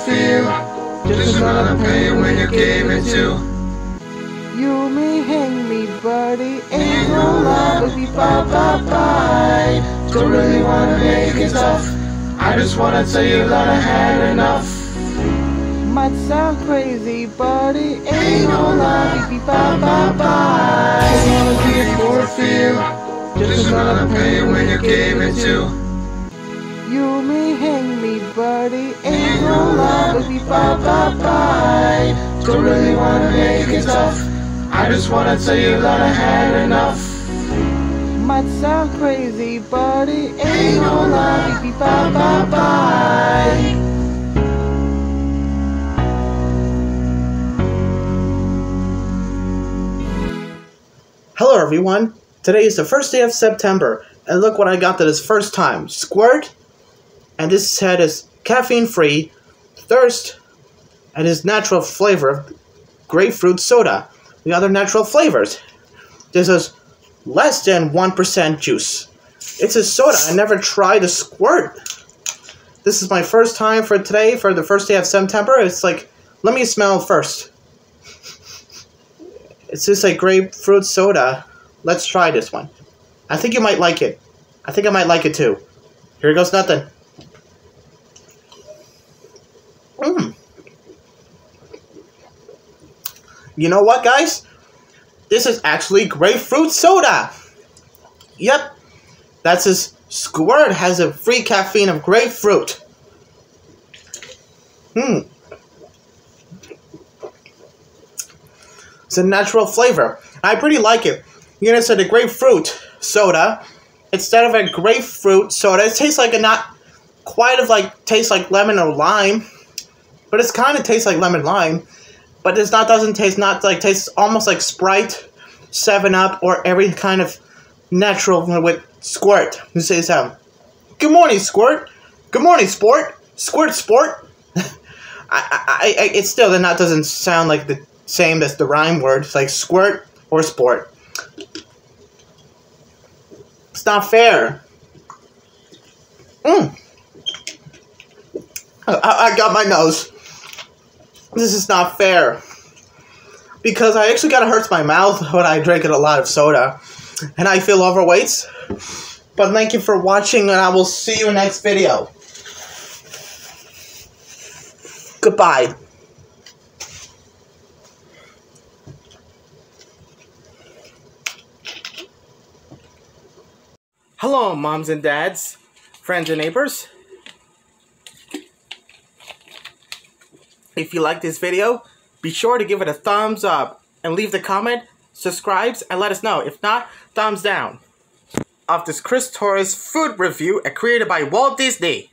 feel just another pain when you gave it to. You may hang me, buddy, ain't no love if you bye. Don't really wanna make it tough, I just wanna tell you that I had enough. Might sound crazy, buddy, ain't no love if you bye. Just wanna be a poor feel just another pain when you gave it to. You may hang me, buddy, ain't no love if you bye. Don't really wanna make it tough, I just wanna tell you that I had enough. Might sound crazy, buddy, ain't no love if you bye. Hello everyone, today is the first day of September, and look what I got this first time. Squirt, and this set is caffeine free, thirst, and is natural flavor of grapefruit soda. The other natural flavors. This is less than 1% juice. It's a soda, I never tried a Squirt. This is my first time for today, for the first day of September. It's like, let me smell first. It's just like grapefruit soda. Let's try this one. I think you might like it. I think I might like it too. Here goes nothing. You know what, guys? This is actually grapefruit soda. Yep. That's his Squirt has a free caffeine of grapefruit. It's a natural flavor. I pretty like it. You know, so the grapefruit soda, instead of a grapefruit soda, it tastes like a not quite of like tastes like lemon or lime, but it's kind of tastes like lemon lime, but it's not doesn't taste not like tastes almost like Sprite, 7-Up, or every kind of natural with Squirt. You say so. Good morning, Squirt. Good morning, Sport. Squirt, Sport. It still doesn't sound like the same as the rhyme word. It's like squirt or sport. It's not fair. I got my nose. This is not fair. Because I actually gotta hurt my mouth when I drink a lot of soda. And I feel overweight. But thank you for watching, and I will see you in the next video. Goodbye. Hello, moms and dads, friends and neighbors. If you like this video, be sure to give it a thumbs up and leave the comment, subscribe, and let us know. If not, thumbs down. Of this Cris Torres food review created by Walt Disney.